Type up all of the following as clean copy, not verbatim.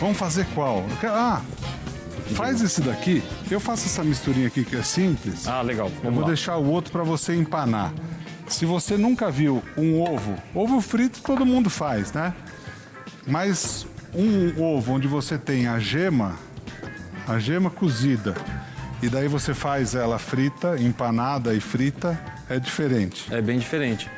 Vamos fazer qual? Faz esse daqui. Eu faço essa misturinha aqui que é simples. Ah, legal. Eu vou deixar o outro para você empanar. Se você nunca viu um ovo frito todo mundo faz, né? Mas um ovo onde você tem a gema cozida, e daí você faz ela frita, empanada e frita, é diferente. É bem diferente.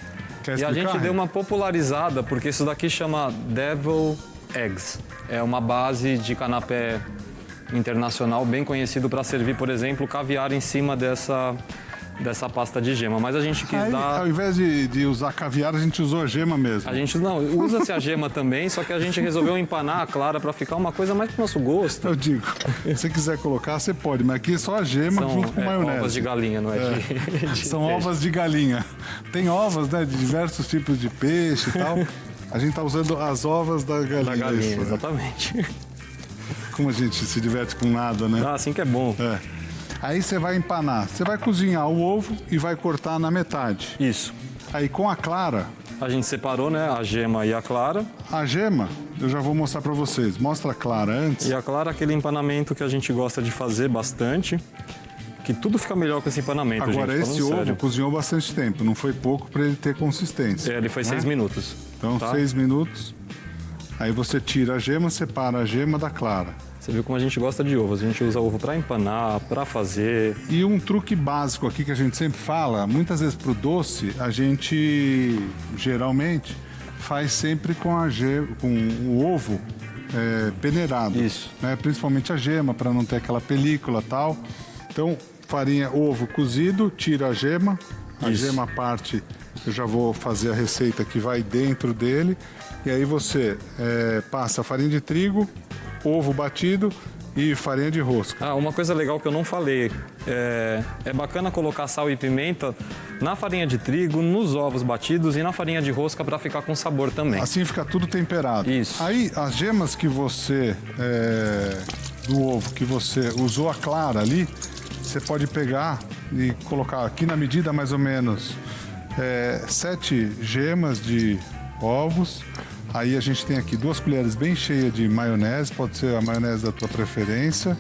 Quer E a explicar? gente deu uma popularizada, porque isso daqui chama Devil Eggs. É uma base de canapé internacional bem conhecido para servir, por exemplo, caviar em cima dessa pasta de gema. Mas a gente quis dar... Ao invés de usar caviar, a gente usou a gema mesmo. A gente não, usa-se a gema também, só que a gente resolveu empanar a clara para ficar uma coisa mais pro nosso gosto. Eu digo, se você quiser colocar, você pode, mas aqui é só a gema junto com maionese. Ovas de galinha, não é? São ovas de galinha. Tem ovas, né, de diversos tipos de peixe e tal. A gente tá usando as ovas da galinha. Da galinha, isso, exatamente. Como a gente se diverte com nada, né? Ah, assim que é bom. É. Aí você vai empanar. Você vai cozinhar o ovo e vai cortar na metade. Isso. Aí com a clara, A gente separou, né, a gema e a clara. a gema, eu já vou mostrar pra vocês. Mostra a clara antes. E a clara é aquele empanamento que a gente gosta de fazer bastante. Que tudo fica melhor com esse empanamento, Agora, gente, esse falando ovo sério. cozinhou bastante tempo. Não foi pouco pra ele ter consistência. É, ele foi 6 né? minutos. Então, tá? 6 minutos. Aí você tira a gema, separa a gema da clara. Você viu como a gente gosta de ovo. A gente usa ovo para empanar, para fazer. E um truque básico aqui que a gente sempre fala, muitas vezes pro doce, a gente geralmente faz sempre com com o ovo peneirado. Isso. Né? Principalmente a gema, para não ter aquela película e tal. Então, farinha, ovo cozido, tira a gema. A Isso. gema parte, eu já vou fazer a receita que vai dentro dele. E aí você passa farinha de trigo, ovo batido e farinha de rosca. Ah, uma coisa legal que eu não falei. É bacana colocar sal e pimenta na farinha de trigo, nos ovos batidos e na farinha de rosca para ficar com sabor também. Assim fica tudo temperado. Isso. Aí as gemas que você do ovo que você usou a clara ali, você pode pegar e colocar aqui na medida mais ou menos 7 gemas de ovos. Aí a gente tem aqui 2 colheres bem cheias de maionese, pode ser a maionese da tua preferência.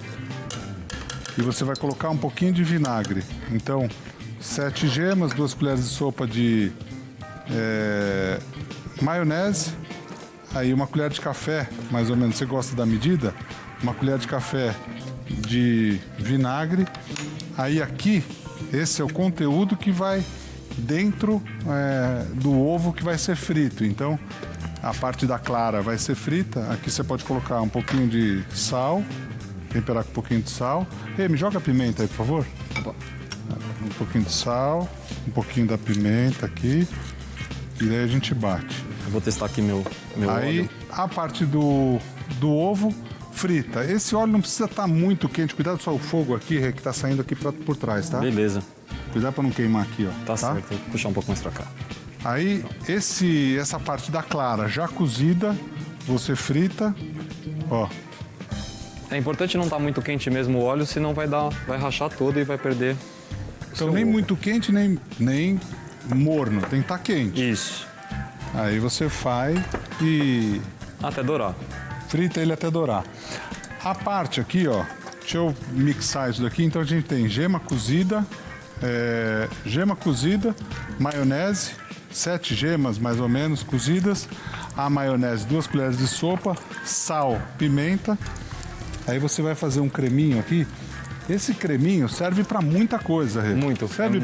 E você vai colocar um pouquinho de vinagre. Então, 7 gemas, 2 colheres de sopa de maionese. Aí 1 colher de café, mais ou menos, você gosta da medida? 1 colher de café de vinagre. Aí aqui, esse é o conteúdo que vai dentro do ovo que vai ser frito. Então, a parte da clara vai ser frita. Aqui você pode colocar um pouquinho de sal, temperar com um pouquinho de sal. Ei, me joga a pimenta aí, por favor. Um pouquinho de sal, um pouquinho da pimenta aqui. E daí a gente bate. Eu vou testar aqui meu Aí óleo. a parte do ovo frita. Esse óleo não precisa estar muito quente. Cuidado só o fogo aqui que está saindo aqui por trás, tá? Beleza. Cuidado para não queimar aqui, ó. Tá certo. Vou puxar um pouco mais pra cá. Aí essa parte da clara já cozida, você frita, ó. É importante não estar muito quente mesmo o óleo, senão vai rachar todo e vai perder. Então nem muito quente, nem morno, tem que estar quente. Isso. Aí você faz e Até dourar. frita ele até dourar. A parte aqui, ó, deixa eu mixar isso daqui. Então a gente tem gema cozida, maionese, 7 gemas mais ou menos cozidas, a maionese 2 colheres de sopa, sal, pimenta. Aí você vai fazer um creminho aqui. Esse creminho serve para muita coisa, Rê. Muito. Serve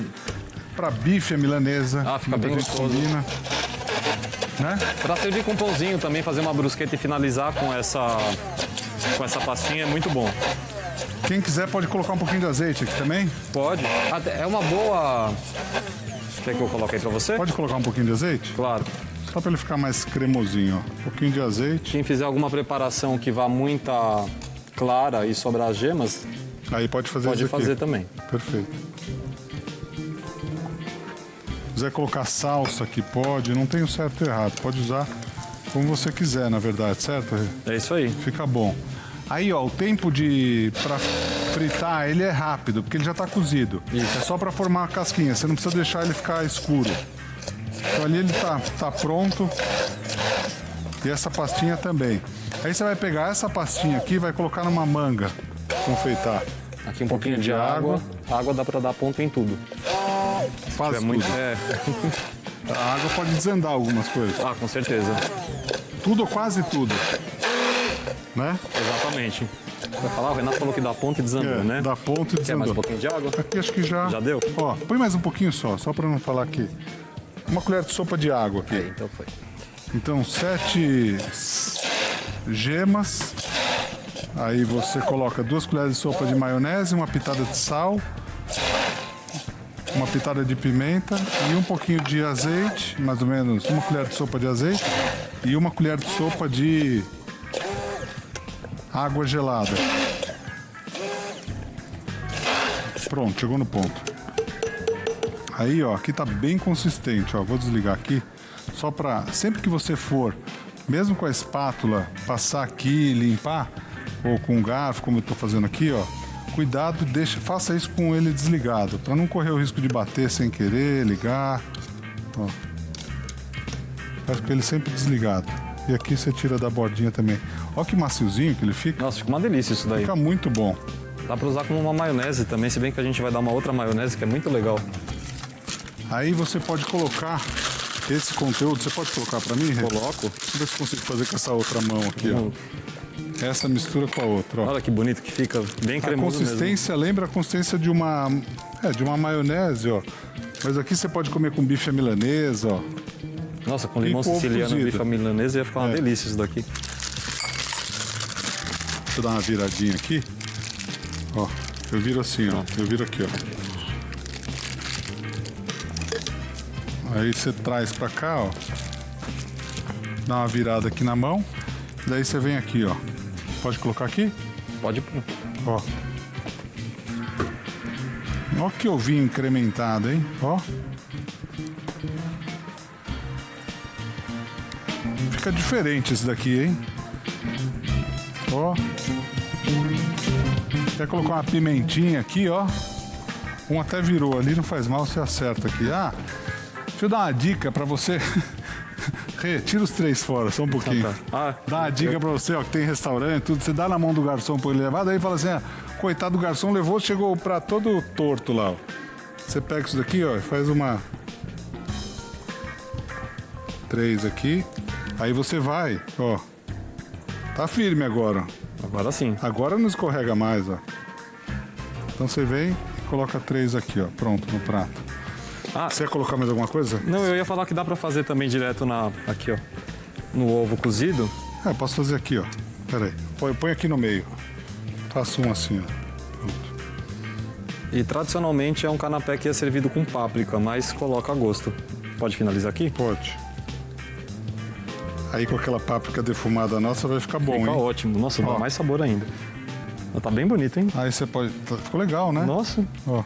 para bife à milanesa. Ah, fica bem muita gente gostoso. combina, né? Pra servir com pãozinho também, fazer uma brusqueta e finalizar com essa pastinha é muito bom. Quem quiser pode colocar um pouquinho de azeite aqui também. Pode. É uma boa... Quer que eu coloque aí pra você? Pode colocar um pouquinho de azeite? Claro. Só para ele ficar mais cremosinho, ó. Um pouquinho de azeite. Quem fizer alguma preparação que vá muita clara e sobrar as gemas, Aí pode fazer pode isso aqui. fazer também. Perfeito. Se quiser colocar salsa aqui, pode. Não tem o certo e errado. Pode usar como você quiser, na verdade, certo? É isso aí. Fica bom. Aí, ó, o tempo para fritar ele é rápido, porque ele já tá cozido. Isso. É só para formar a casquinha. Você não precisa deixar ele ficar escuro. Então ali ele tá pronto. E essa pastinha também. Aí você vai pegar essa pastinha aqui e vai colocar numa manga, confeitar. Aqui um pouquinho de água. A água dá para dar ponto em tudo. Quase É muito. tudo. É. A água pode desandar algumas coisas. Ah, com certeza. Tudo ou quase tudo. Né? Exatamente. Vai falar, o Renato falou que dá ponto e desandou, né? Dá ponto e Quer mais desandou. um pouquinho de água? Aqui acho que já... Já deu? Ó, põe mais um pouquinho só para não falar aqui. Uma colher de sopa de água aqui. Então foi. Então, 7 gemas. Aí você coloca 2 colheres de sopa de maionese, uma pitada de sal, uma pitada de pimenta e um pouquinho de azeite, mais ou menos uma colher de sopa de azeite e uma colher de sopa de água gelada. Pronto, chegou no ponto. Aí, ó, aqui tá bem consistente, ó. Vou desligar aqui, só para sempre que você for, mesmo com a espátula, passar aqui e limpar, ou com um garfo, como eu tô fazendo aqui, ó, cuidado, faça isso com ele desligado, para não correr o risco de bater sem querer, ligar. Ó. Faz com ele sempre desligado. E aqui você tira da bordinha também. Ó que maciozinho que ele fica. Nossa, fica uma delícia isso daí. Fica muito bom. Dá para usar como uma maionese também, se bem que a gente vai dar uma outra maionese que é muito legal. Aí você pode colocar esse conteúdo, você pode colocar para mim, Rê? Coloco. Deixa eu ver se consigo fazer com essa outra mão aqui, ó. Essa mistura com a outra, ó. Olha que bonito que fica, bem A cremoso mesmo. consistência lembra a consistência de uma maionese, ó. Mas aqui você pode comer com bife à milanesa, ó. Nossa, com limão E com ovo siciliano e cozido. bife à milanesa ia ficar uma delícia isso daqui. Deixa eu dar uma viradinha aqui. Ó, eu viro assim, ó. Eu viro aqui, ó. Aí você traz pra cá, ó. Dá uma virada aqui na mão. Daí você vem aqui, ó. Pode colocar aqui? Pode pôr. Ó. Ó que ovinho incrementado, hein? Ó. Fica diferente esse daqui, hein? Ó. Quer colocar uma pimentinha aqui, ó. Um até virou ali, não faz mal, você acerta aqui. Ah, deixa eu dar uma dica pra você. Rê, tira os 3 fora, só um pouquinho. Ah, tá. Dá uma dica pra você, ó, que tem restaurante, tudo. Você dá na mão do garçom pra ele levar, daí fala assim, ah, coitado do garçom, levou, chegou o prato todo torto lá, ó. Você pega isso daqui, ó, e faz uma... 3 aqui. Aí você vai, ó. Tá firme agora. Agora sim. Agora não escorrega mais, ó. Então você vem e coloca 3 aqui, ó. Pronto, no prato. Ah, Você quer colocar mais alguma coisa? não, eu ia falar que dá pra fazer também direto aqui, ó, no ovo cozido. É, posso fazer aqui, ó. Pera aí. Põe aqui no meio. Faço um assim, ó. Pronto. E tradicionalmente é um canapé que é servido com páprica, mas coloca a gosto. Pode finalizar aqui? Pode. Aí com aquela páprica defumada nossa vai ficar bom, Fica hein? ótimo. Nossa, dá Ó. mais sabor ainda. Tá bem bonito, hein? Aí você pode... Ficou legal, né? Nossa. Ó.